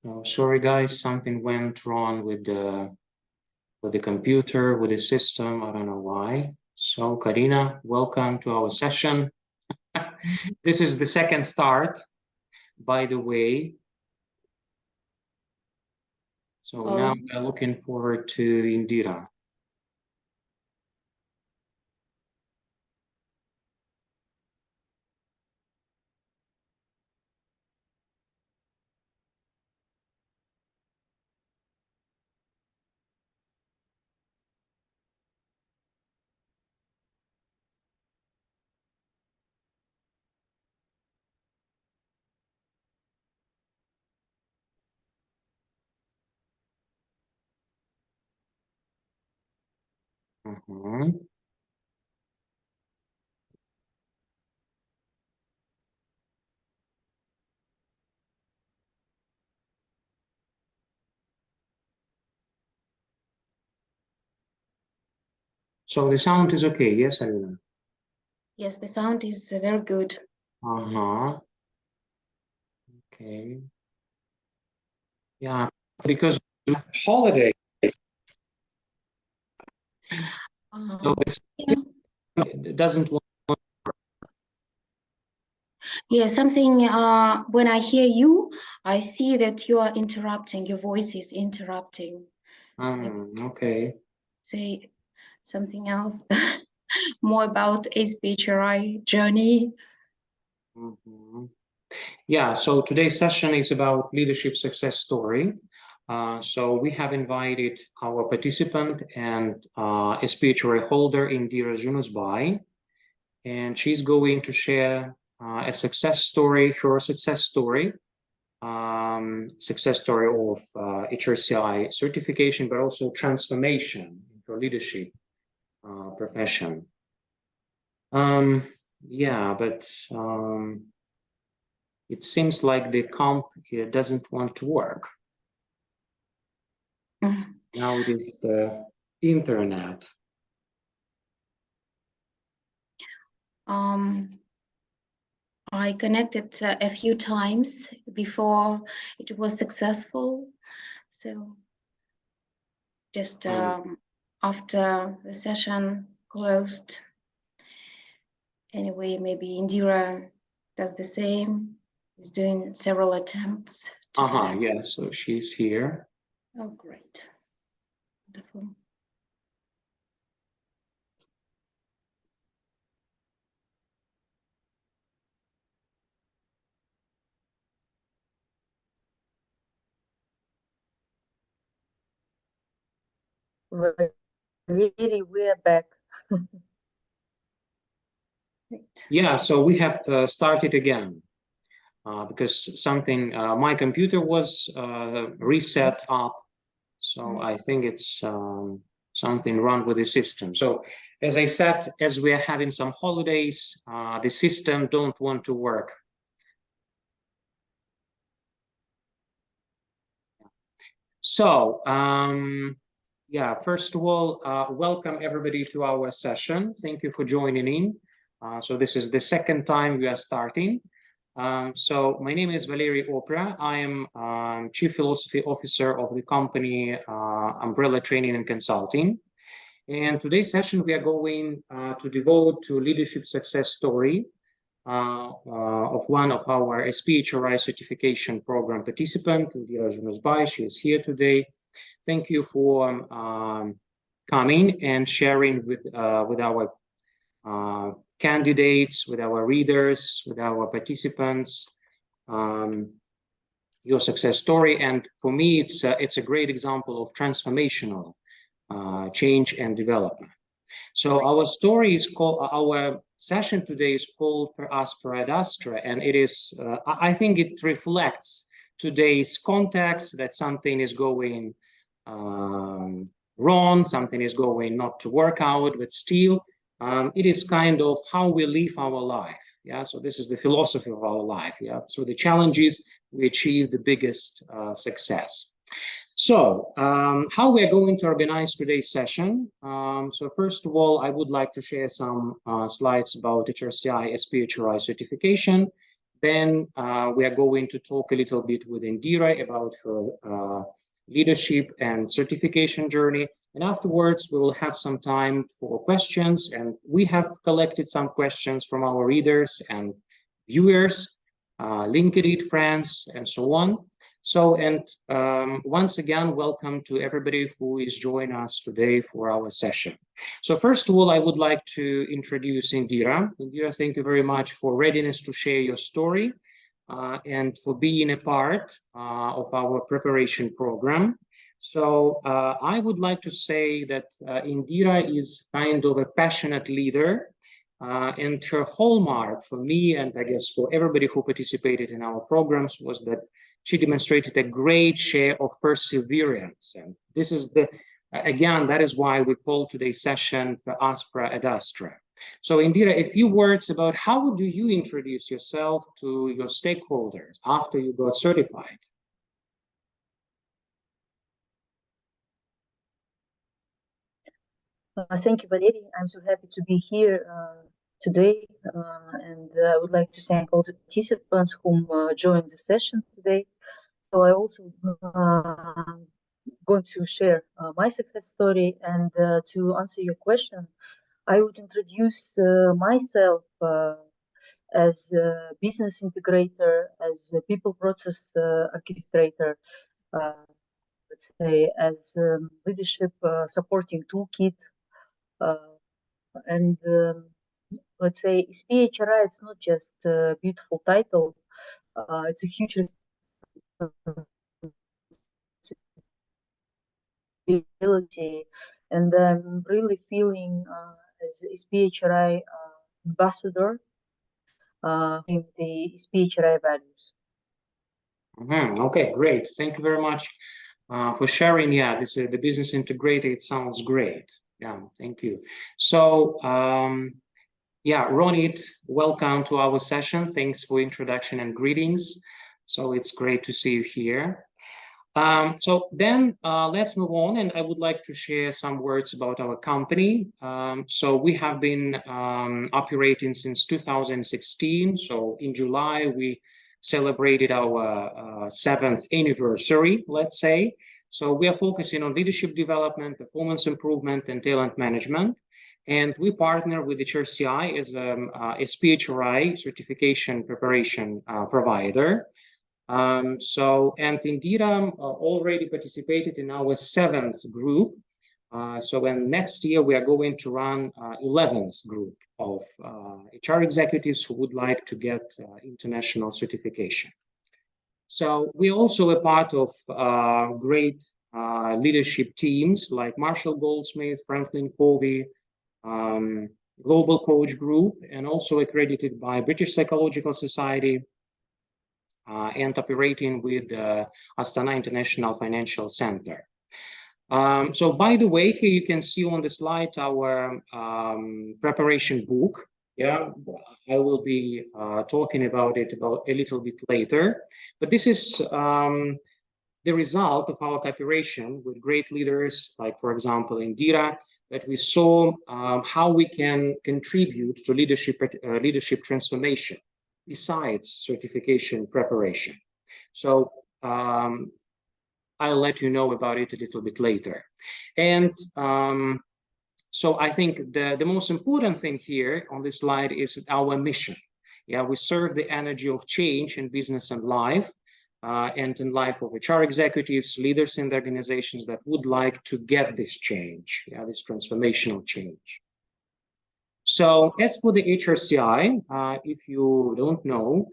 Oh, sorry guys, something went wrong with the computer, with the system. I don't know why. So Karina, welcome to our session. This is the second start, by the way. So now we're looking forward to Indira. So the sound is okay, yes, Alina? Yes, the sound is very good. Okay. Yeah, because holiday. So it doesn't. Yeah, something. When I hear you, I see that you are interrupting. Your voice is interrupting. Okay. Say something else. More about SPHRi journey. Yeah, so today's session is about leadership success story. So we have invited our participant and SPHRi holder, Indira Zhunusbay, and she's going to share a success story, her success story of HRCI certification, but also transformation in her leadership profession. Yeah, but it seems like the comp here doesn't want to work. Now it is the internet. I connected a few times before it was successful. So just after the session closed, anyway, maybe Indira does the same. Is doing several attempts. Yeah, so she's here. Oh, great. Wonderful. Really, we are back. Yeah, so we have started again because something, my computer was reset up. So I think it's something wrong with the system. So as I said, as we are having some holidays, the system don't want to work. So yeah, first of all, welcome everybody to our session. Thank you for joining in. So this is the second time we are starting. So my name is Valery Opra. I am Chief Philosophy Officer of the company Umbrella Training and Consulting. And today's session we are going to devote to leadership success story of one of our SPHRi certification program participant, Indira Zhunusbay. She is here today. Thank you for coming and sharing with our candidates, with our readers, with our participants, your success story. And for me, it's a great example of transformational change and development. So our story is called, our session today is called Per Aspera ad Astra, and it is, I think it reflects today's context that something is going wrong, something is going not to work out, but still it is kind of how we live our life. Yeah, so this is the philosophy of our life. Yeah, so the challenge is we achieve the biggest success. So how we're going to organize today's session. So first of all, I would like to share some slides about HRCI SPHRi certification. Then we are going to talk a little bit with Indira about her leadership and certification journey. And afterwards, we will have some time for questions. And we have collected some questions from our readers and viewers, LinkedIn friends, and so on. So, and once again, welcome to everybody who is joining us today for our session. So first of all, I would like to introduce Indira. Indira, thank you very much for readiness to share your story and for being a part of our preparation program. So I would like to say that Indira is kind of a passionate leader, and her hallmark for me, and I guess for everybody who participated in our programs, was that she demonstrated a great share of perseverance. And this is the, again, that is why we call today's session the Aspra ad Astra. So Indira, a few words about how do you introduce yourself to your stakeholders after you got certified? Thank you, Valery. I'm so happy to be here today, and I would like to thank all the participants whom joined the session today. So I also going to share my success story, and to answer your question, I would introduce myself as a business integrator, as a people process orchestrator, let's say as leadership supporting toolkit, and let's say SPHRi, it's not just a beautiful title, it's a huge responsibility, and I'm really feeling as SPHRi ambassador in the SPHRi values. Okay, great. Thank you very much for sharing. Yeah, this is the business integrator. It sounds great. Yeah, thank you. So, yeah, Ronit, welcome to our session. Thanks for introduction and greetings. So it's great to see you here. So then let's move on, and I would like to share some words about our company. So we have been operating since 2016. So in July, we celebrated our 7th anniversary, let's say. So we are focusing on leadership development, performance improvement, and talent management. And we partner with HRCI as a SPHRi certification preparation provider. And Indira already participated in our 7th group. So when next year we are going to run 11th group of HR executives who would like to get international certification. So we're also a part of great leadership teams like Marshall Goldsmith, Franklin Covey, Global Coach Group, and also accredited by British Psychological Society, and operating with Astana International Financial Center. So by the way, here you can see on the slide our preparation book. Yeah, I will be talking about it a little bit later. But this is the result of our cooperation with great leaders, like, for example, Indira, that we saw how we can contribute to leadership transformation besides certification preparation. So I'll let you know about it a little bit later. And so I think the most important thing here on this slide is our mission. Yeah, we serve the energy of change in business and life, and in life of HR executives, leaders in the organizations that would like to get this change, yeah, this transformational change. So as for the HRCI, if you don't know,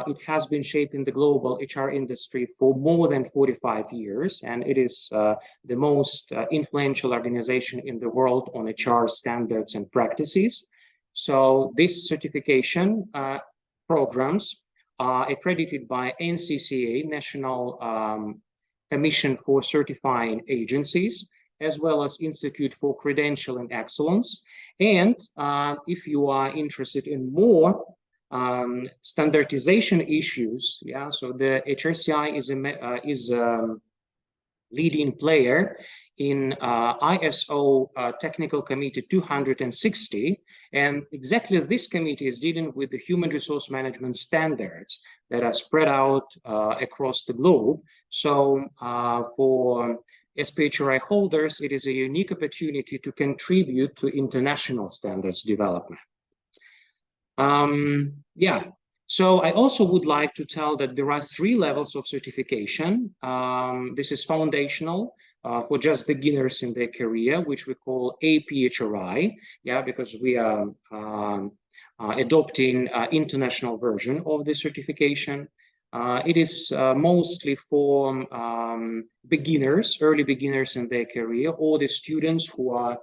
it has been shaping the global HR industry for more than 45 years, and it is the most influential organization in the world on HR standards and practices. So this certification programs are accredited by NCCA, National Commission for Certifying Agencies, as well as Institute for Credentialing Excellence. And if you are interested in more standardization issues, yeah, so the HRCI is a leading player in ISO Technical Committee 260, and exactly this committee is dealing with the human resource management standards that are spread out across the globe. So for SPHRi holders, it is a unique opportunity to contribute to international standards development. Yeah, so I also would like to tell that there are 3 levels of certification. This is foundational for just beginners in their career, which we call HRCI, yeah, because we are adopting international version of the certification. It is mostly for beginners, early beginners in their career, or the students who are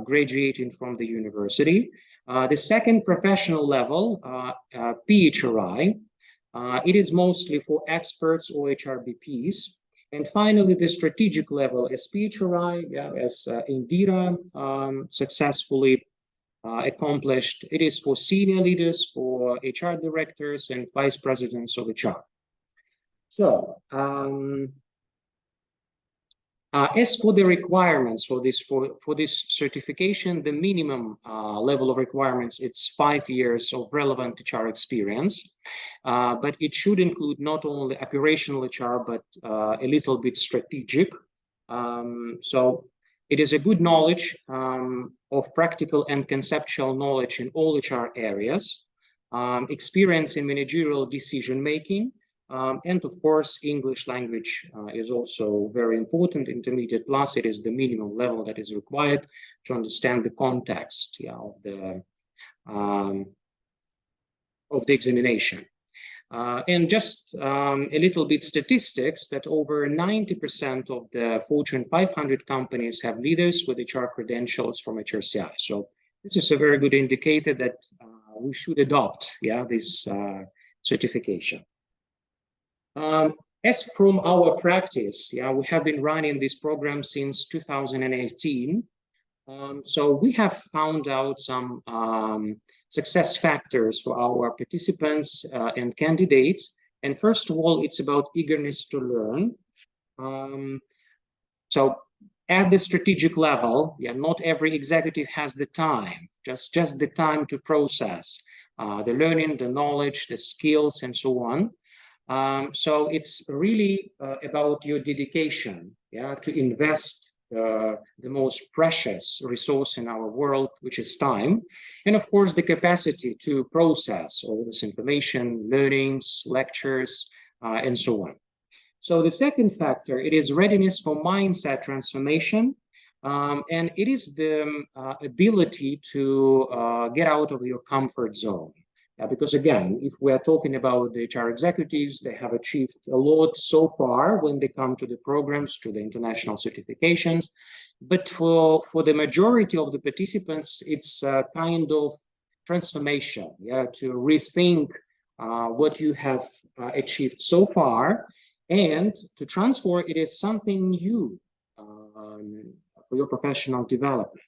graduating from the university. The second professional level, PHRI, it is mostly for experts or HR VPs. And finally, the strategic level, SPHRi, yeah, as Indira successfully accomplished, it is for senior leaders, for HR directors and vice presidents of HR. So, as for the requirements for this certification, the minimum level of requirements, it's 5 years of relevant HR experience, but it should include not only operational HR, but a little bit strategic. So it is a good knowledge of practical and conceptual knowledge in all HR areas, experience in managerial decision-making, and of course, English language is also very important. Intermediate plus, it is the minimum level that is required to understand the context, yeah, of the examination. And just a little bit statistics that over 90% of the Fortune 500 companies have leaders with HR credentials from HRCI. So this is a very good indicator that we should adopt, yeah, this certification. As from our practice, yeah, we have been running this program since 2018. So we have found out some success factors for our participants and candidates. And first of all, it's about eagerness to learn. So at the strategic level, yeah, not every executive has the time, just the time to process the learning, the knowledge, the skills, and so on. So it's really about your dedication, yeah, to invest the most precious resource in our world, which is time, and of course the capacity to process all this information, learnings, lectures, and so on. So the second factor, it is readiness for mindset transformation, and it is the ability to get out of your comfort zone. Because again, if we are talking about the HR executives, they have achieved a lot so far when they come to the programs, to the international certifications. But for the majority of the participants, it's a kind of transformation, yeah, to rethink what you have achieved so far, and to transfer it is something new for your professional development.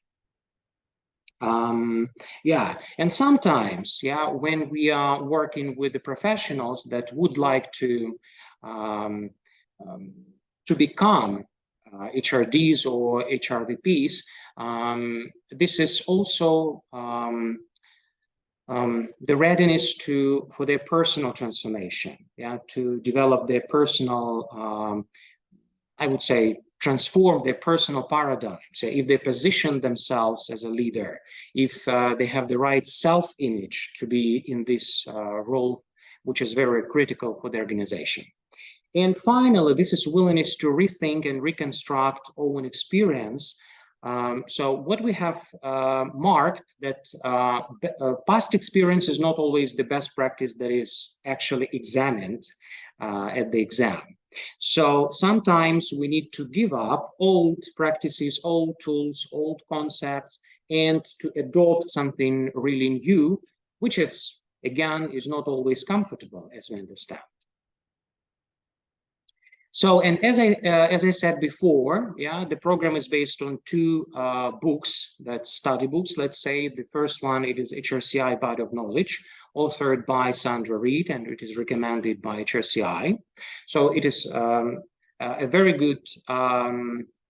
Yeah, and sometimes, yeah, when we are working with the professionals that would like to become HRDs or HR VPs, this is also the readiness for their personal transformation, yeah, to develop their personal, I would say, transform their personal paradigms. So if they position themselves as a leader, if they have the right self-image to be in this role, which is very critical for the organization. And finally, this is willingness to rethink and reconstruct own experience. So what we have marked that past experience is not always the best practice that is actually examined at the exam. So sometimes we need to give up old practices, old tools, old concepts, and to adopt something really new, which is, again, is not always comfortable, as we understand. So, and as I said before, yeah, the program is based on 2 books, that study books. Let's say the first one, it is HRCI Body of Knowledge, authored by Sandra Reed, and it is recommended by HRCI. So it is a very good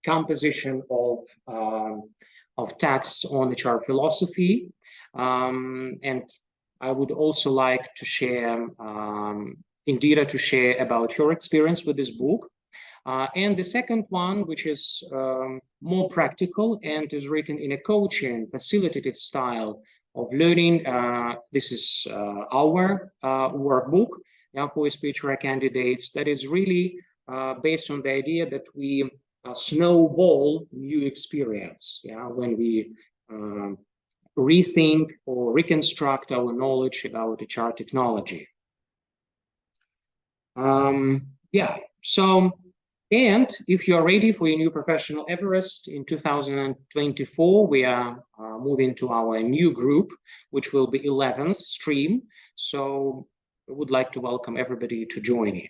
composition of texts on HR philosophy. And I would also like to share, Indira to share about her experience with this book. And the second one, which is more practical and is written in a coaching, facilitative style of learning. This is our workbook for SPHRi candidates that is really based on the idea that we snowball new experience, when we rethink or reconstruct our knowledge about HR technology. So, and if you're ready for your new professional Everest in 2024, we are moving to our new group, which will be 11th stream. So I would like to welcome everybody to join in.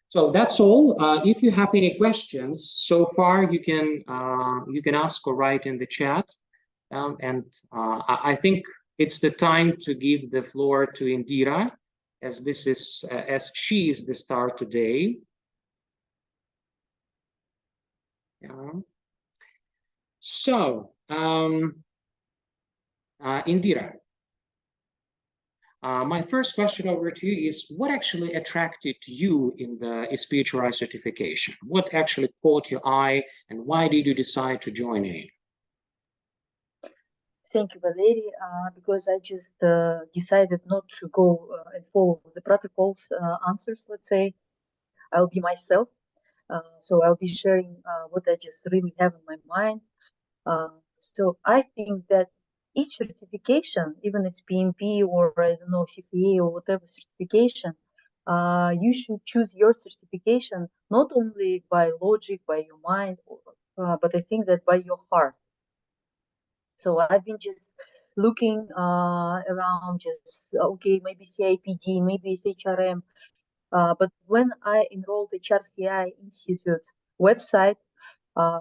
So that's all. If you have any questions so far, you can ask or write in the chat. I think it's the time to give the floor to Indira, as she is the star today. So, Indira, my first question over to you is, what actually attracted you in the SPHRi certification? What actually caught your eye, and why did you decide to join in? Thank you, Valery, because I just decided not to go and follow the protocols answers, let's say. I'll be myself. So I'll be sharing what I just really have in my mind. So I think that each certification, even it's PMP or I don't know, CPA or whatever certification, you should choose your certification not only by logic, by your mind, but I think that by your heart. So I've been just looking around, just okay, maybe CIPD, maybe SHRM. But when I enrolled the HRCI Institute website,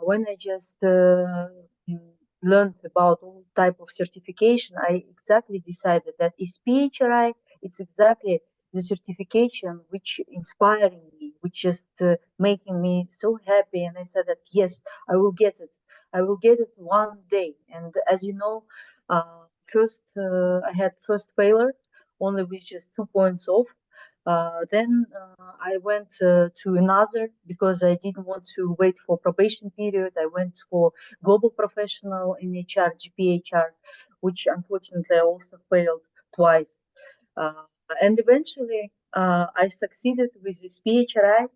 when I just learned about all type of certification, I exactly decided that SPHRi, it's exactly the certification which inspiring me, which just making me so happy. And I said that, yes, I will get it. I will get it one day. And as you know, first I had first failure, only with just 2 points off. Then I went to another because I didn't want to wait for probation period. I went for global professional in HR, GPHR, which unfortunately I also failed twice. And eventually I succeeded with this SPHRi.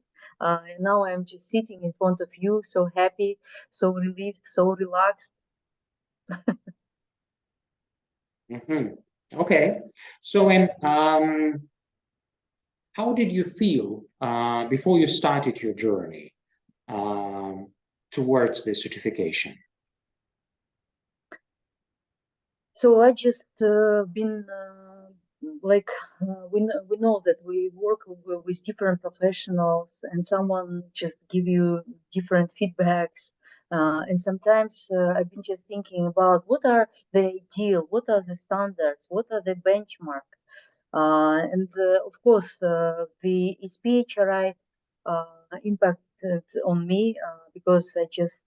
Now I'm just sitting in front of you, so happy, so relieved, so relaxed. Okay, so how did you feel before you started your journey towards the certification? So I just been like we know that we work with different professionals, and someone just give you different feedbacks. And sometimes I've been just thinking about what are the ideal, what are the standards, what are the benchmarks. And of course, the SPHRi impacted on me because I just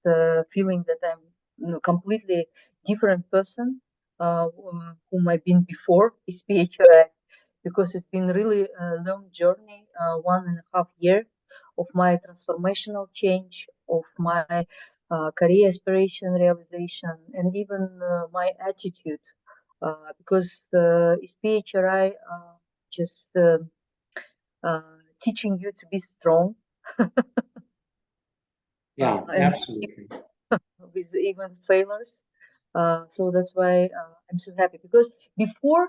feeling that I'm completely different person whom I've been before SPHRi, because it's been really a long journey, 1.5 years of my transformational change, of my career aspiration realization, and even my attitude. Because SPHRi just teaching you to be strong. Yeah, absolutely. With even failures. So that's why I'm so happy, because before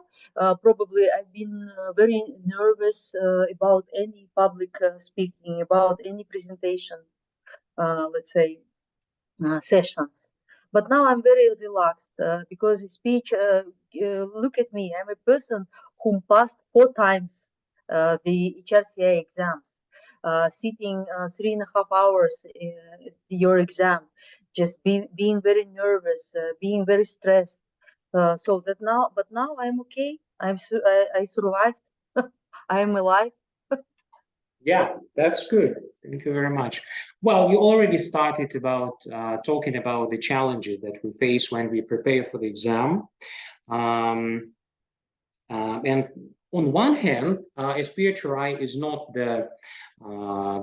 probably I've been very nervous about any public speaking, about any presentation, let's say sessions. But now I'm very relaxed because speech, look at me, I'm a person who passed 4 times the HRCI exams, sitting 3.5 hours your exam, just being very nervous, being very stressed. So that now, but now I'm okay. I survived. I am alive. Yeah, that's good. Thank you very much. Well, you already started about talking about the challenges that we face when we prepare for the exam. Um, and on one hand, SPHRi is not the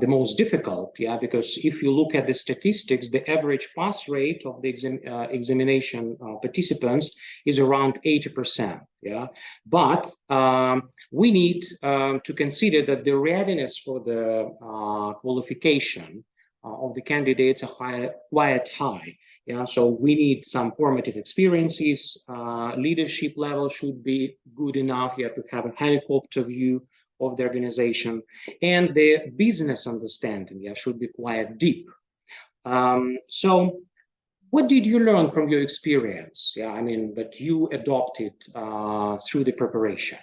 most difficult, yeah, because if you look at the statistics, the average pass rate of the examination participants is around 80%, yeah. But we need to consider that the readiness for the qualification of the candidates are quite high. Yeah, so we need some formative experiences. Leadership level should be good enough. You have to have a helicopter view of the organization, and the business understanding, yeah, should be quite deep. So, what did you learn from your experience? Yeah, I mean, that you adopted through the preparation.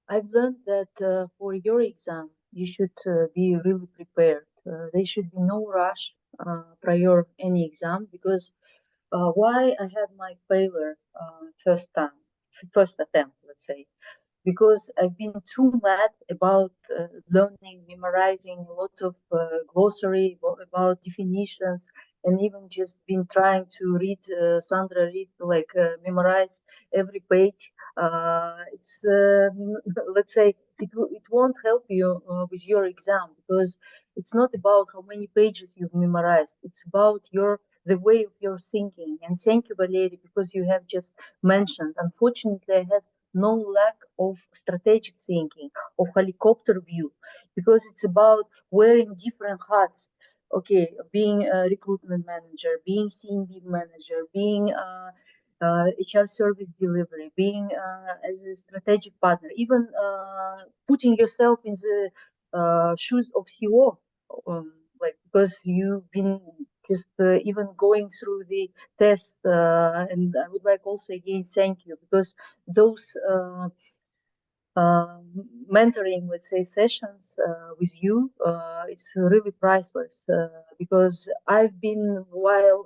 I've learned that for your exam, you should be really prepared. There should be no rush prior any exam, because why I had my failure first attempt, let's say, because I've been too mad about learning, memorizing a lot of glossary about definitions, and even just been trying to read, Sandra read, like memorize every page. It's let's say it won't help you with your exam, because it's not about how many pages you've memorized. It's about the way of your thinking. And thank you, Valery, because you have just mentioned. Unfortunately, I had no lack of strategic thinking, of helicopter view, because it's about wearing different hats. Okay, being a recruitment manager, being CMB manager, being HR service delivery, being as a strategic partner, even putting yourself in the shoes of CEO, like, because you've been just even going through the test. And I would like also again thank you, because those mentoring, let's say, sessions with you, it's really priceless, because I've been, while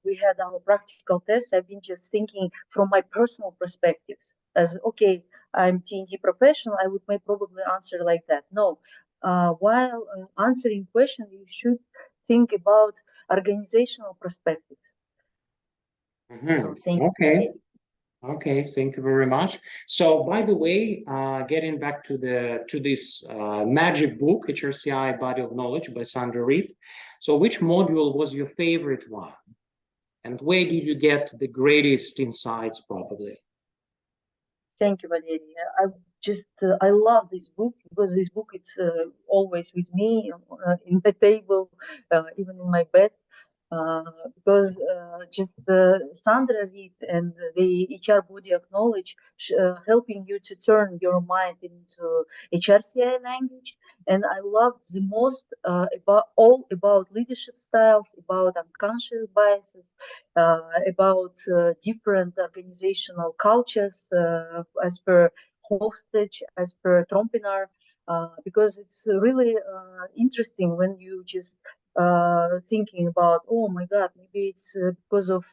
we had our practical tests, I've been just thinking from my personal perspectives as, okay, I'm TNT professional, I would may probably answer like that. No, while answering questions, you should think about organizational perspectives. So thank Okay. you. Okay, thank you very much. So, by the way, getting back to this magic book, HRCI Body of Knowledge by Sandra Reed. So, which module was your favorite one, and where did you get the greatest insights, probably? Thank you, Valeria. I love this book, because this book it's always with me in the table, even in my bed, because just Sandra Reed and the HR body of knowledge helping you to turn your mind into HRCI language. And I loved the most about leadership styles, about unconscious biases, about different organizational cultures as per Hofstede, as per Trompinar, because it's really interesting when you just thinking about, oh my God, maybe it's because of,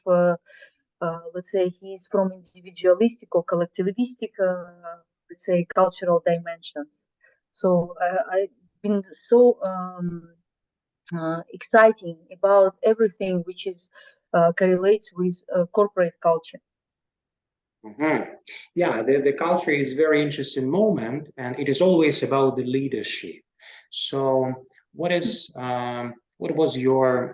let's say, he's from individualistic or collectivistic, let's say, cultural dimensions. So I've been so exciting about everything which is correlates with corporate culture. Yeah, the culture is very interesting moment, and it is always about the leadership. So, what was your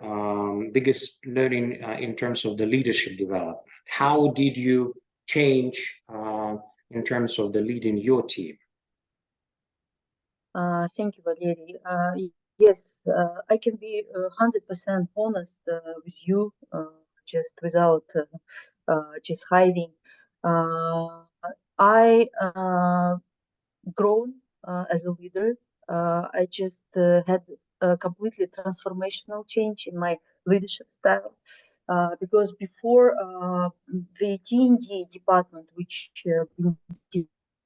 biggest learning in terms of the leadership development? How did you change in terms of the leading your team? Thank you, Valery. Yes, I can be 100% honest with you, just without just hiding. I grown as a leader. I just had a completely transformational change in my leadership style. Because before the T&D department, which been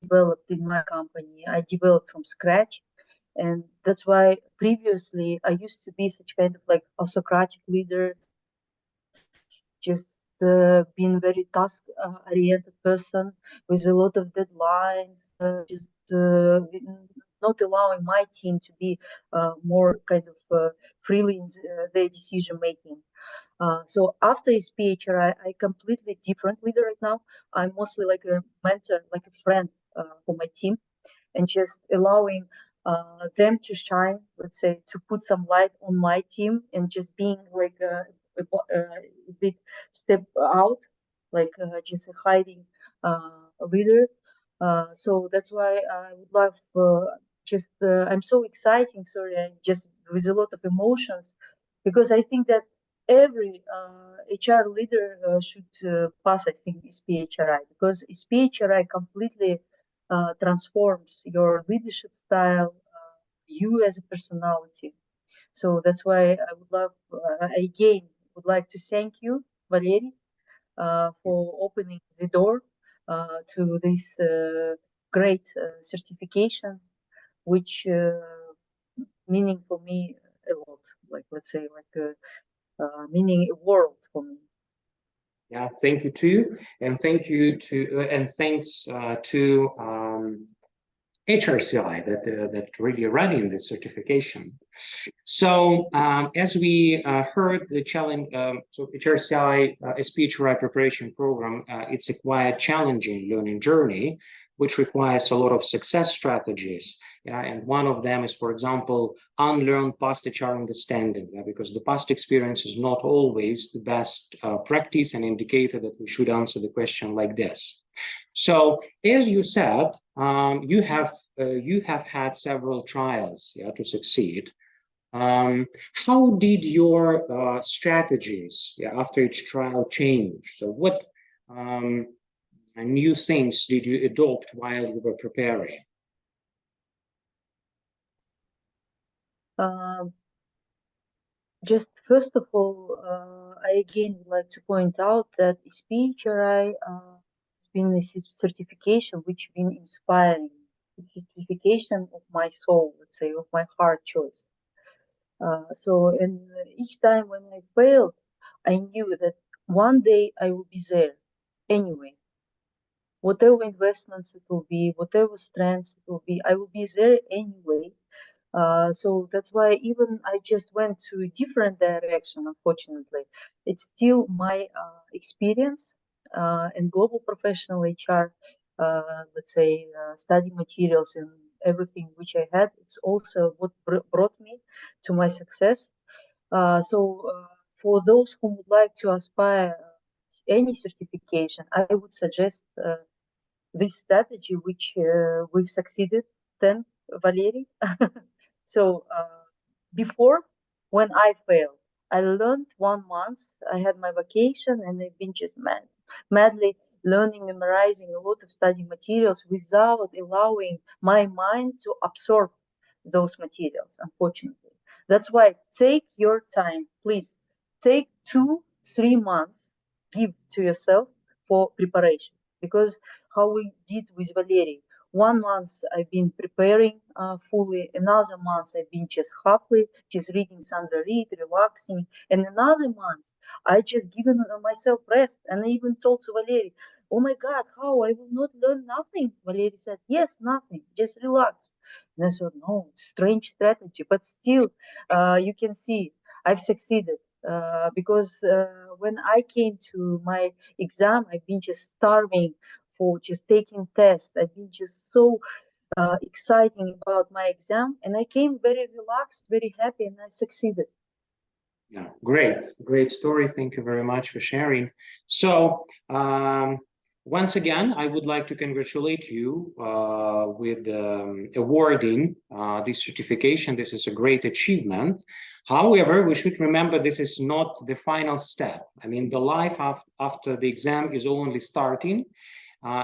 developed in my company, I developed from scratch. And that's why previously I used to be such kind of like a Socratic leader, just been very task-oriented person with a lot of deadlines, not allowing my team to be more kind of freely in their decision making. So after SPHRi, I completely different leader right now. I'm mostly like a mentor, like a friend for my team, and just allowing them to shine, let's say, to put some light on my team, and just being like a bit step out, like just a hiding leader. So that's why I would love I'm so exciting, sorry, just with a lot of emotions, because I think that every HR leader should pass, I think, SPHRi, because SPHRi completely transforms your leadership style, you as a personality. So that's why I would love, again, would like to thank you, Valery, for opening the door to this great certification, which meaning for me a lot, like let's say like meaning a world for me. Yeah, thank you too, and thank you to and thanks to HRCI that really running this certification. So as we heard, the challenge, so HRCI SPHRi preparation program, it's a quite challenging learning journey, which requires a lot of success strategies. Yeah, and one of them is, for example, unlearn past HR understanding, yeah, because the past experience is not always the best practice and indicator that we should answer the question like this. So, as you said, you have had several trials, yeah, to succeed. How did your strategies, yeah, after each trial change? So, what new things did you adopt while you were preparing? Just first of all, I again would like to point out that SPHRi has been a certification which been inspiring, a certification of my soul, let's say, of my heart choice. And each time when I failed, I knew that one day I will be there anyway. Whatever investments it will be, whatever strengths it will be, I will be there anyway. So that's why even I just went to a different direction, unfortunately. It's still my experience and global professional HR, let's say, study materials and everything which I had. It's also what brought me to my success. For those who would like to aspire any certification, I would suggest this strategy, which we've succeeded then, Valery. So before, when I failed, I learned 1 month. I had my vacation, and I've been just madly learning, memorizing a lot of study materials without allowing my mind to absorb those materials, unfortunately. That's why take your time, please. Take 2-3 months, give to yourself for preparation, because how we did with Valery. 1 month I've been preparing fully, another month I've been just halfway, just reading Sandra Reed, relaxing, and another month I just given myself rest. And I even told to Valery, oh my God, how, I will not learn nothing? Valery said, yes, nothing, just relax. And I said, no, it's a strange strategy, but still you can see I've succeeded. Because when I came to my exam, I've been just starving for just taking tests. I've been just so exciting about my exam, and I came very relaxed, very happy, and I succeeded. Yeah, great story. Thank you very much for sharing. So, once again, I would like to congratulate you with awarding this certification. This is a great achievement. However, we should remember this is not the final step. I mean, the life after the exam is only starting.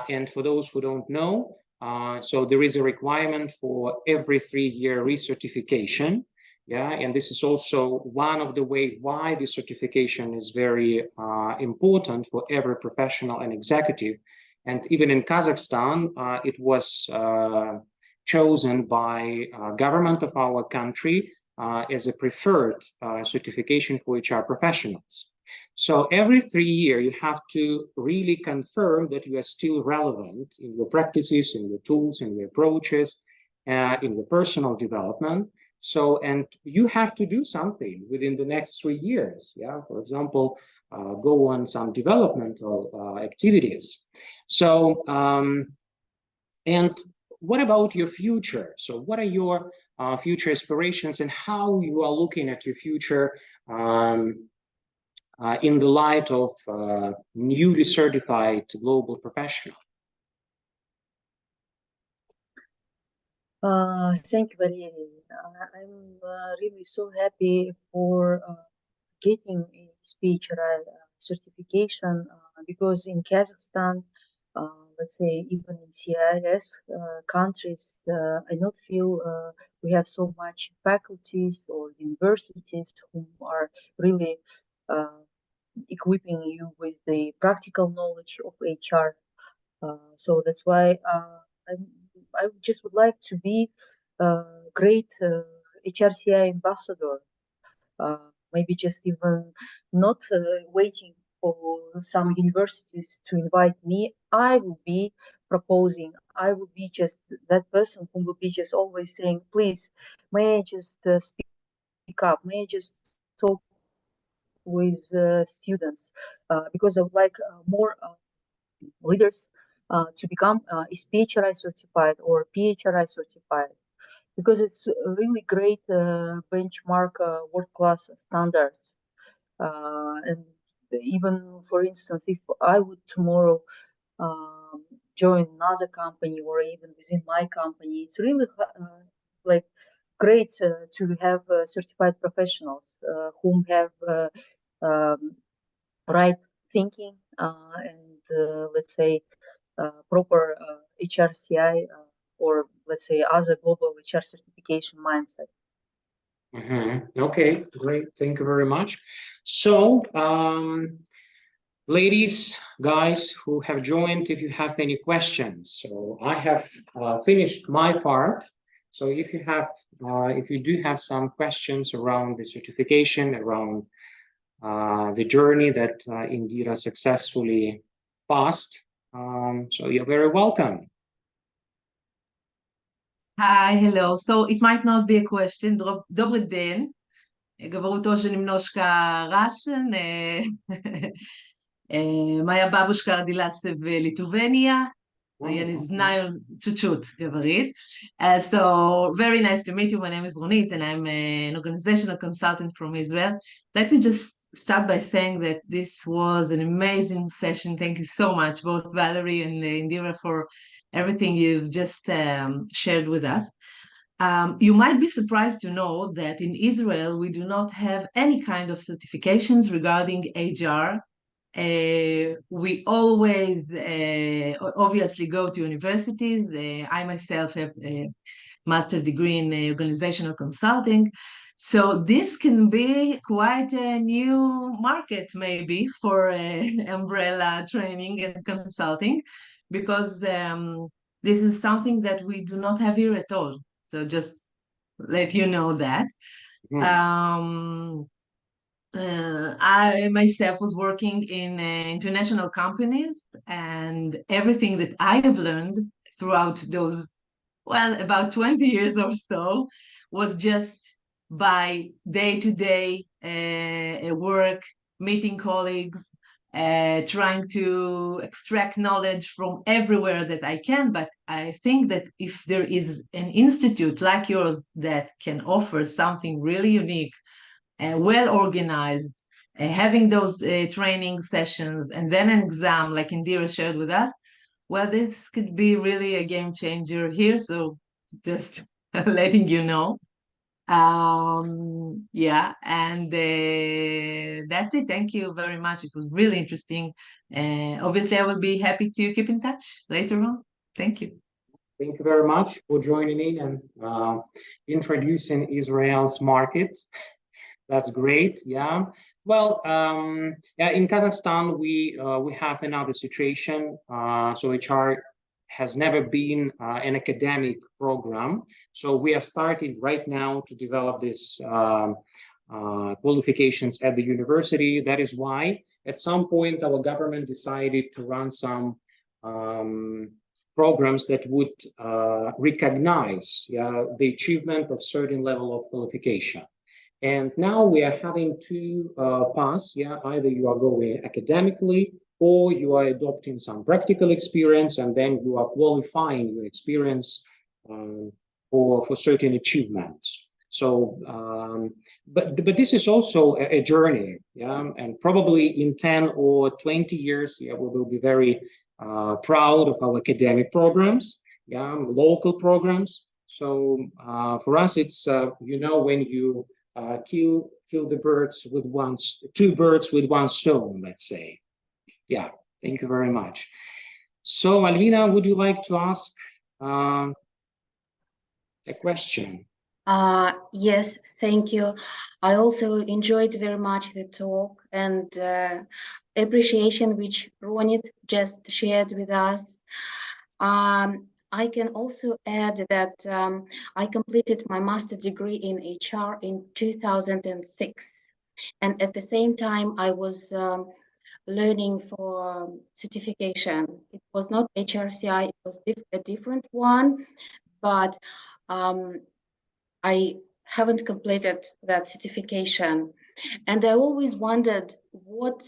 And for those who don't know, so there is a requirement for every 3-year recertification. Yeah, and this is also one of the ways why this certification is very important for every professional and executive. And even in Kazakhstan, it was chosen by government of our country as a preferred certification for HR professionals. So every 3 years, you have to really confirm that you are still relevant in your practices, in your tools, in your approaches, in your personal development. So, and you have to do something within the next 3 years. Yeah, for example, go on some developmental activities. So, and what about your future? So, what are your future aspirations, and how you are looking at your future in the light of newly certified global professional? Thank you, Valery. I'm really so happy for getting a SPHRi certification because in Kazakhstan, let's say even in CIS countries, I don't feel we have so much faculties or universities who are really equipping you with the practical knowledge of HR. So that's why I just would like to be a great HRCI ambassador. Maybe just even not waiting for some universities to invite me. I will be proposing. I will be just that person who will be just always saying, please, may I just speak up? May I just talk with students? Because I would like more leaders to become SPHRi certified or PHRI certified, because it's a really great benchmark world-class standards. And even, for instance, if I would tomorrow join another company or even within my company, it's really like great to have certified professionals whom have right thinking and let's say proper HRCI or let's say other global HR certification mindset. Okay, great. Thank you very much. So, ladies, guys who have joined, if you have any questions, so I have finished my part. So if you do have some questions around the certification, around the journey that Indira successfully passed, so you're very welcome. Hi, hello. So it might not be a question. Добрый день. Говорю тоже немножко Russian. Моя бабушка родилась в Литвения. Я не знаю чуть-чуть говорит. So very nice to meet you. My name is Ronit and I'm an organizational consultant from Israel. Let me just start by saying that this was an amazing session. Thank you so much, both Valerie and Indira, for everything you've just shared with us. You might be surprised to know that in Israel, we do not have any kind of certifications regarding HR. We always obviously go to universities. I myself have a master's degree in organizational consulting. So this can be quite a new market maybe for umbrella training and consulting, because this is something that we do not have here at all. So just let you know that. I myself was working in international companies, and everything that I have learned throughout those, well, about 20 years or so, was just by day-to-day work, meeting colleagues, trying to extract knowledge from everywhere that I can. But I think that if there is an institute like yours that can offer something really unique, well organized, having those training sessions and then an exam like Indira shared with us, well, this could be really a game changer here. So just letting you know. Yeah, and that's it. Thank you very much. It was really interesting. Obviously, I will be happy to keep in touch later on. Thank you. Thank you very much for joining in and introducing Israel's market. That's great. Yeah. Well, yeah, in Kazakhstan, we have another situation. So HR has never been an academic program. So we are starting right now to develop this qualifications at the university. That is why at some point our government decided to run some programs that would recognize the achievement of certain level of qualification. And now we are having two paths. Either you are going academically, or you are adopting some practical experience, and then you are qualifying your experience for certain achievements. So, but this is also a journey, and probably in 10 or 20 years, we will be very proud of our academic programs, local programs. So for us, it's when you kill the birds with two birds with one stone, let's say. Yeah, thank you very much. So Alvina, would you like to ask a question? Yes, thank you. I also enjoyed very much the talk and appreciation which Ronit just shared with us. I can also add that I completed my master's degree in HR in 2006. And at the same time, I was learning for certification. It was not HRCI, it was a different one, but I haven't completed that certification. And I always wondered what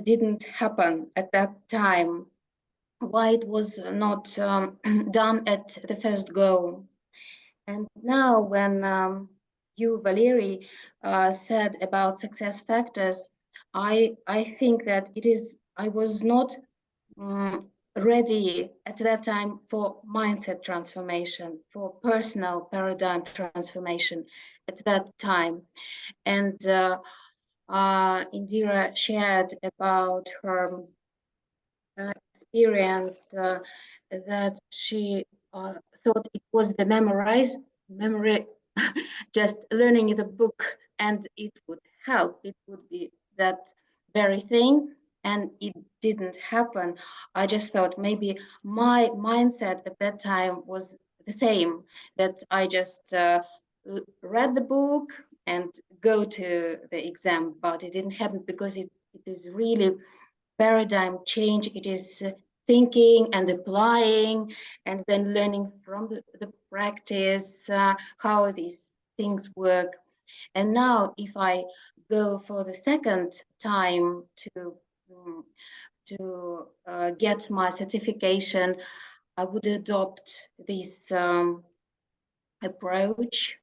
didn't happen at that time, why it was not done at the first go. And now when you, Valery, said about success factors, I think that I was not ready at that time for mindset transformation, for personal paradigm transformation at that time. And Indira shared about her experience that she thought it was the memory, just learning the book, and it would help. It would be that very thing, and it didn't happen. I just thought maybe my mindset at that time was the same, that I just read the book and go to the exam, but it didn't happen because it is really paradigm change. It is thinking and applying and then learning from the practice how these things work. And now if I go for the second time to get my certification, I would adopt this approach.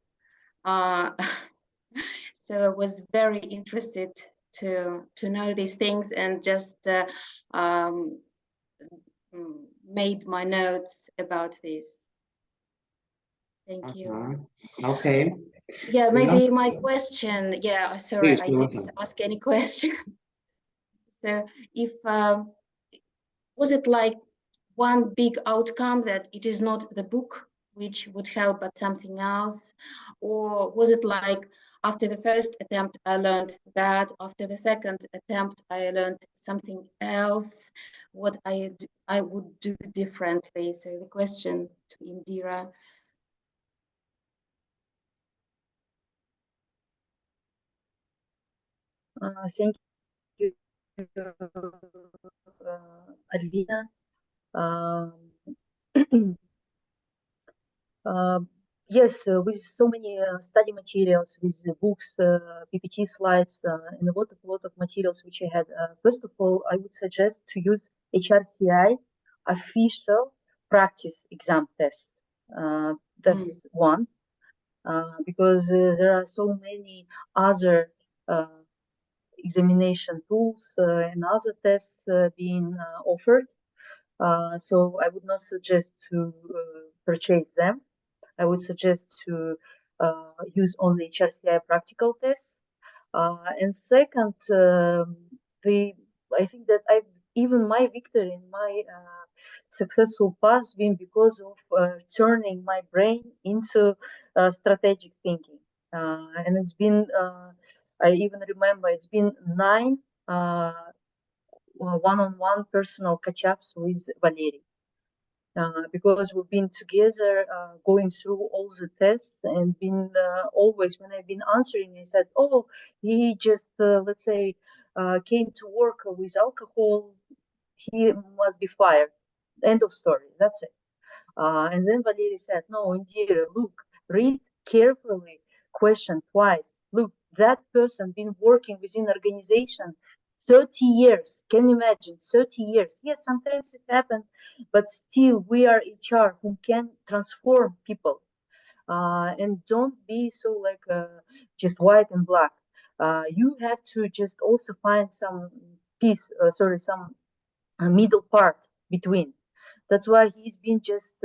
So I was very interested to know these things and just made my notes about this. Thank you. Okay. Yeah, maybe my question. Yeah, sorry, I didn't ask any question. So if was it like one big outcome that it is not the book which would help, but something else? Or was it like after the first attempt, I learned that, after the second attempt, I learned something else, what I would do differently? So the question to Indira. Thank you, Alvina. Yes, with so many study materials, with books, PPT slides, and a lot of materials which I had. First of all, I would suggest to use HRCI official practice exam test. That's one, because there are so many other examination tools and other tests being offered. So I would not suggest to purchase them. I would suggest to use only HRCI practical tests. And second, I think that even my victory in my successful path been because of turning my brain into strategic thinking. And it's been, I even remember, it's been 9 one-on-one personal catch-ups with Valery. because we've been together going through all the tests and been always when I've been answering, I said, oh, he just, let's say, came to work with alcohol, he must be fired. End of story. That's it. And then Valery said, no, Indira, look, read carefully, question twice. Look, that person been working within organization 30 years. Can you imagine? 30 years. Yes, sometimes it happens, but still we are HR who can transform people. And don't be so like just white and black. You have to just also find some some middle part between. That's why he's been just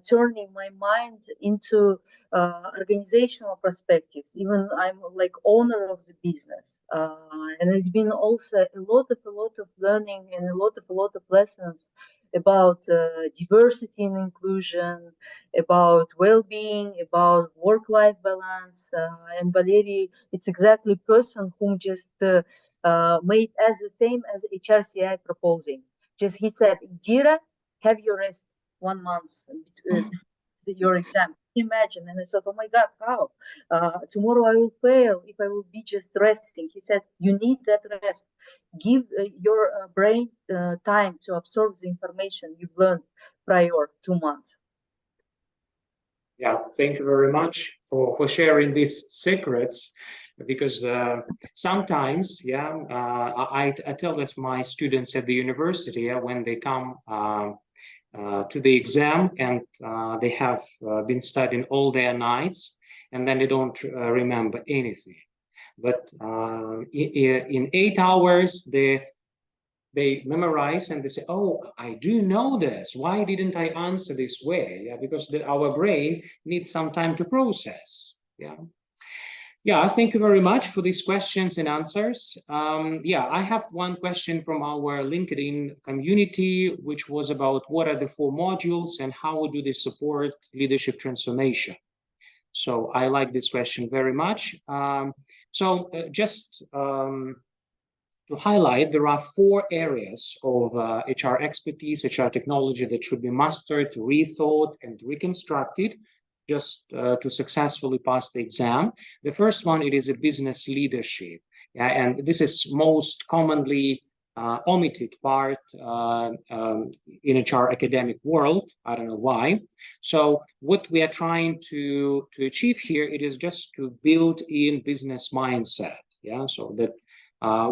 turning my mind into organizational perspectives. Even I'm like owner of the business, and it's been also a lot of learning and a lot of lessons about diversity and inclusion, about well-being, about work-life balance. And Valery, it's exactly person whom just made as the same as HRCI proposing. Just he said, Indira, have your rest 1 month before your exam. Imagine. And I thought, oh my God, how? Tomorrow I will fail if I will be just resting. He said, you need that rest. Give your brain time to absorb the information you've learned prior 2 months. Yeah, thank you very much for sharing these secrets, because sometimes, I tell this my students at the university when they come to the exam and they have been studying all their nights and then they don't remember anything. But in 8 hours, they memorize and they say, oh, I do know this. Why didn't I answer this way? Yeah, because our brain needs some time to process. Yeah, thank you very much for these questions and answers. I have one question from our LinkedIn community, which was about what are the 4 modules and how do they support leadership transformation? So I like this question very much. To highlight, there are 4 areas of HR expertise, HR technology that should be mastered, rethought, and reconstructed just to successfully pass the exam. The first one, it is a business leadership. And this is most commonly omitted part in HR academic world. I don't know why. So what we are trying to achieve here, it is just to build in business mindset. So that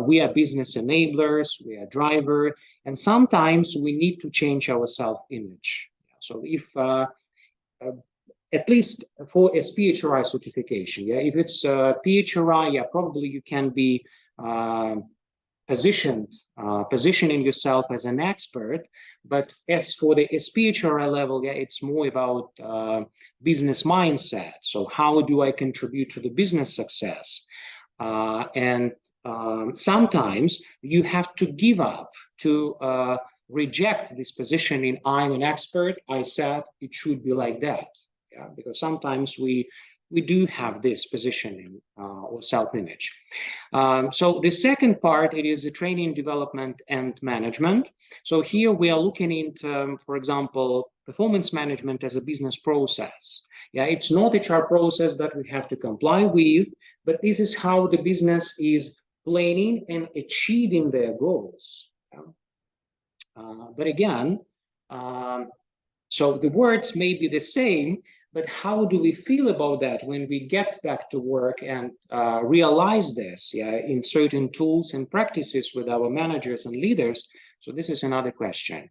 we are business enablers, we are driver, and sometimes we need to change our self-image. So if at least for a SPHRi certification, if it's PHRi, probably you can be positioning yourself as an expert. But as for the SPHRi level, it's more about business mindset. So how do I contribute to the business success? And sometimes you have to give up to reject this positioning. I'm an expert. I said it should be like that. Because sometimes we do have this positioning or self-image. So the second part, it is the training, development, and management. So here we are looking into, for example, performance management as a business process. It's not HR process that we have to comply with, but this is how the business is planning and achieving their goals. But again, so the words may be the same, but how do we feel about that when we get back to work and realize this in certain tools and practices with our managers and leaders? So this is another question.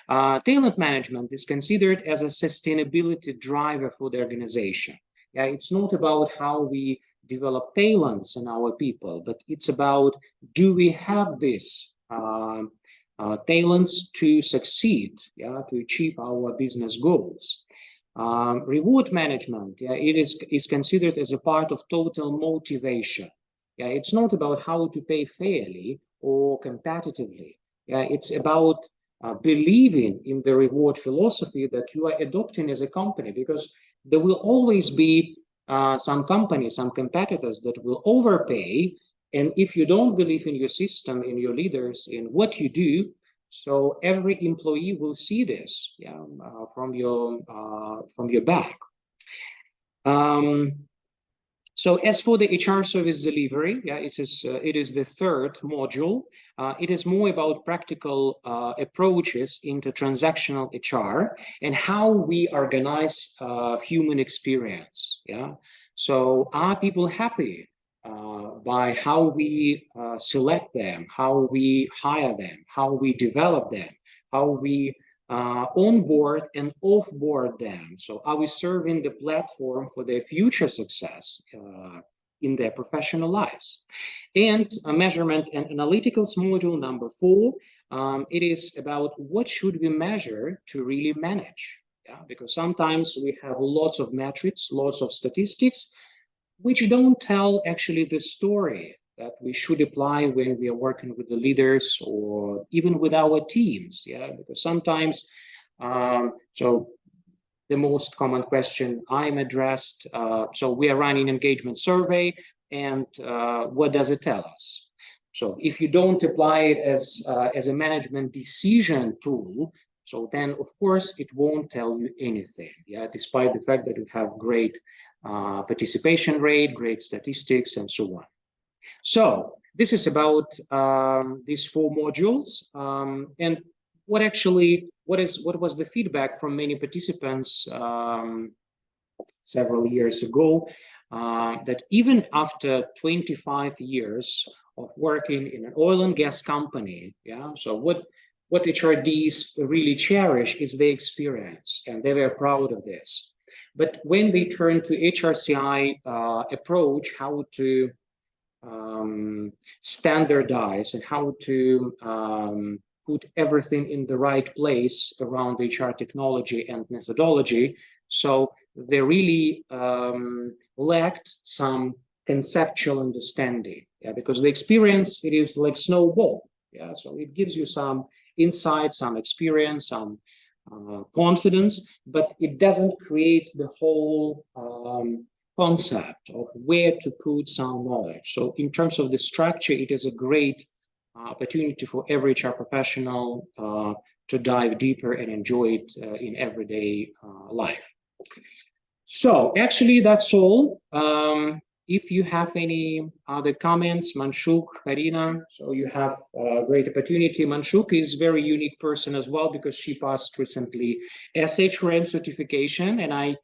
Talent management is considered as a sustainability driver for the organization. It's not about how we develop talents in our people, but it's about, do we have this talents to succeed, to achieve our business goals? Reward management, it is considered as a part of total motivation. It's not about how to pay fairly or competitively. It's about believing in the reward philosophy that you are adopting as a company, because there will always be some companies, some competitors that will overpay. And if you don't believe in your system, in your leaders, in what you do, So every employee will see this, yeah, from your back. So as for the HR service delivery, yeah, it is the third module. It is more about practical approaches into transactional HR and how we organize human experience. Yeah. So are people happy by how we select them, how we hire them, how we develop them, how we onboard and offboard them? So are we serving the platform for their future success in their professional lives? And a measurement and analyticals module number 4, it is about what should we measure to really manage. Yeah, because sometimes we have lots of metrics, lots of statistics, which don't tell actually the story that we should apply when we are working with the leaders or even with our teams. Yeah, because sometimes, so the most common question I'm addressed, so we are running engagement survey, and what does it tell us? So if you don't apply it as a management decision tool, so then of course it won't tell you anything, yeah, despite the fact that you have great participation rate, great statistics, and so on. So this is about these 4 modules, and what was the feedback from many participants several years ago, that even after 25 years of working in an oil and gas company, yeah, so what HRDs really cherish is their experience, and they were proud of this. But when they turn to HRCI approach, how to standardize and how to put everything in the right place around HR technology and methodology, so they really lacked some conceptual understanding, yeah, because the experience, it is like snowball, yeah, so it gives you some insight, some experience, some confidence, but it doesn't create the whole concept of where to put some knowledge. So in terms of the structure, it is a great opportunity for every HR professional to dive deeper and enjoy it in everyday life. So actually, that's all. If you have any other comments, Manshuk, Karina, so you have a great opportunity. Manshuk is a very unique person as well, because she passed recently SPHRi certification, and I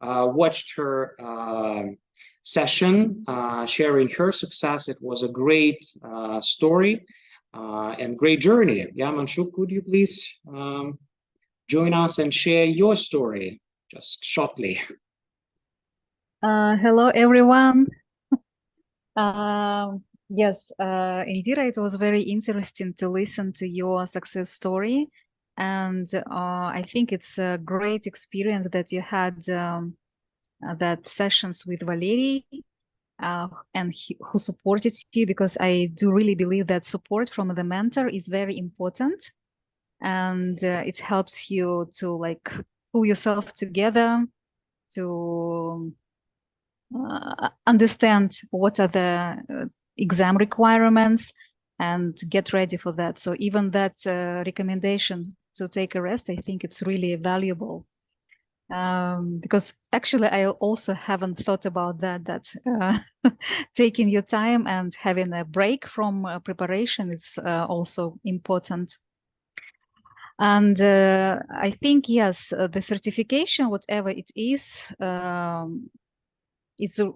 watched her session sharing her success. It was a great story and great journey. Yeah, Manshuk, could you please join us and share your story just shortly? Hello, everyone. Yes, Indira, it was very interesting to listen to your success story. And I think it's a great experience that you had that sessions with Valery and who supported you, because I do really believe that support from the mentor is very important. And it helps you to like pull yourself together to understand what are the exam requirements and get ready for that. So even that recommendation to take a rest, I think it's really valuable. Because actually I also haven't thought about that taking your time and having a break from preparation is also important. And I think, yes, the certification, whatever it is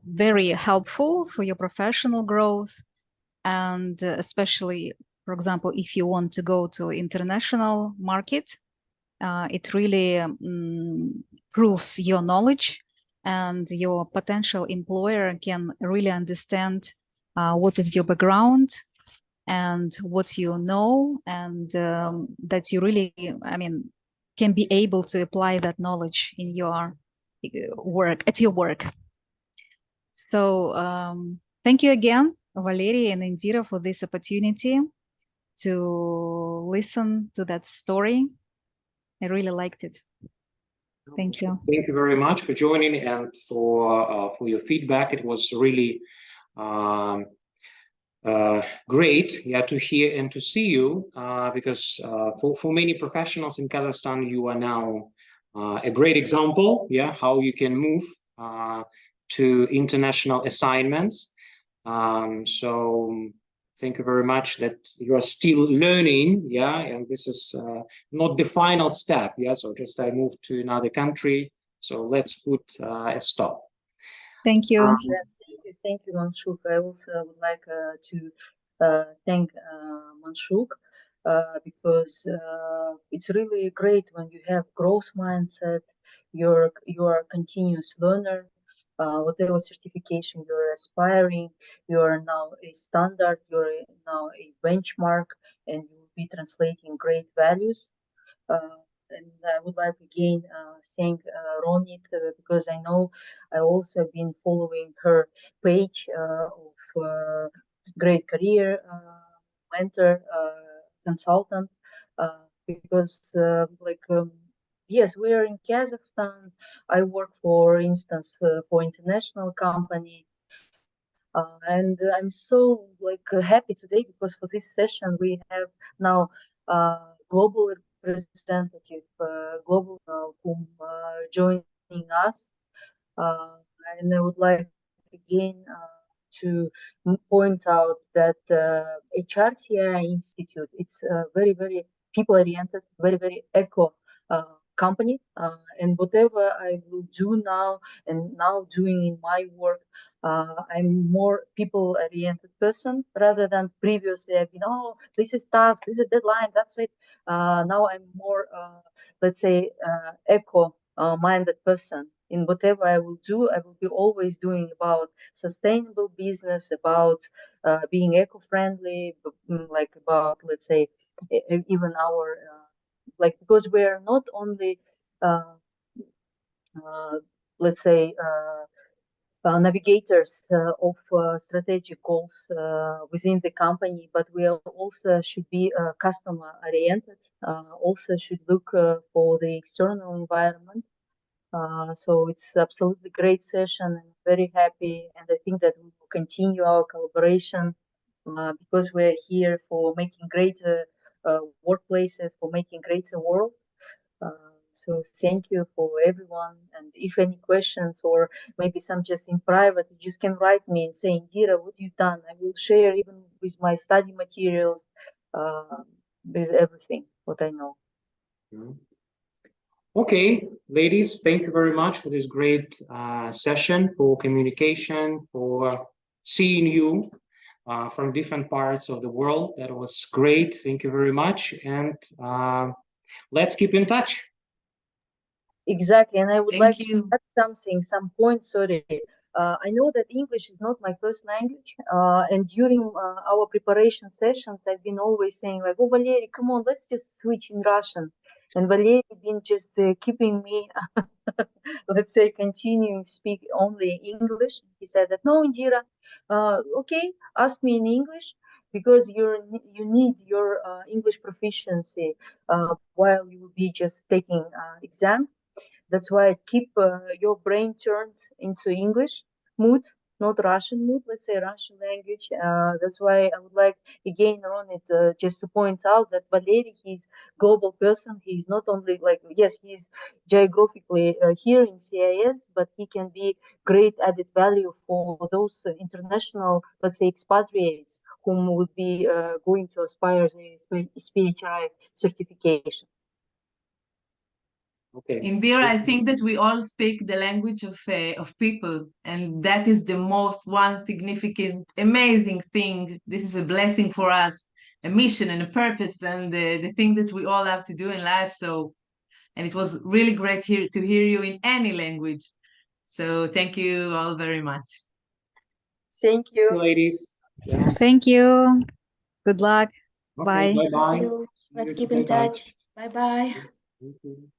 very helpful for your professional growth. And especially, for example, if you want to go to international market, it really proves your knowledge, and your potential employer can really understand what is your background and what you know, and that you really, I mean, can be able to apply that knowledge in your work, at your work. So thank you again, Valery and Indira, for this opportunity to listen to that story. I really liked it. Thank you. Thank you very much for joining and for your feedback. It was really great, yeah, to hear and to see you, because for many professionals in Kazakhstan, you are now a great example, yeah, how you can move to international assignments. So thank you very much that you are still learning, yeah, and this is not the final step, yeah, so just I moved to another country, so let's put a stop. Thank you. Yes, thank you, Manshuk. I also would like to thank Manshuk because it's really great when you have growth mindset. You're a continuous learner. Whatever certification you're aspiring, you're now a standard. You're now a benchmark, and you will be translating great values. And I would like again thank Ronit because I know I also been following her page of great career mentor consultant because yes, we are in Kazakhstan. I work, for instance, for international company. And I'm so happy today because for this session we have now global representative, global whom joining us, and I would like again to point out that HRCI Institute, it's very, very people-oriented, very, very eco company, and whatever I will do now and now doing in my work, I'm more people-oriented person rather than previously I've been, oh, this is task, this is deadline, that's it. Now I'm more, let's say, eco-minded person. In whatever I will do, I will be always doing about sustainable business, about being eco-friendly, like about, let's say, even our, because we're not only, let's say, navigators of strategic goals within the company, but we also should be customer oriented, also should look for the external environment. So it's absolutely great session. I'm very happy, and I think that we will continue our collaboration because we're here for making greater workplaces, for making greater world. So thank you for everyone. And if any questions or maybe some just in private, you just can write me and say, Indira, what you've done. I will share even with my study materials, with everything what I know. Okay, ladies, thank you very much for this great session, for communication, for seeing you from different parts of the world. That was great. Thank you very much. And let's keep in touch. Exactly. And I would Thank like you. to add some points, sorry. I know that English is not my first language. And during our preparation sessions, I've been always saying like, oh, Valery, come on, let's just switch in Russian. And Valery been just keeping me, let's say, continuing speak only English. He said that, no, Indira, okay, ask me in English because you need your English proficiency while you will be just taking exam. That's why I keep your brain turned into English mood, not Russian mood, let's say Russian language. That's why I would like, again, Ronit, just to point out that Valery, he's global person. He's not only like, yes, he's geographically here in CIS, but he can be great added value for those international, let's say, expatriates whom would be going to aspire the SPHRi certification. Okay. Indira, I think that we all speak the language of people, and that is the most one significant, amazing thing. This is a blessing for us, a mission and a purpose, and the thing that we all have to do in life. So, and it was really great to hear you in any language. So, thank you all very much. Thank you, ladies. Yeah. Thank you. Good luck. Okay, Bye. bye-bye. Thank you. Let's keep in touch. Bye bye. Thank you.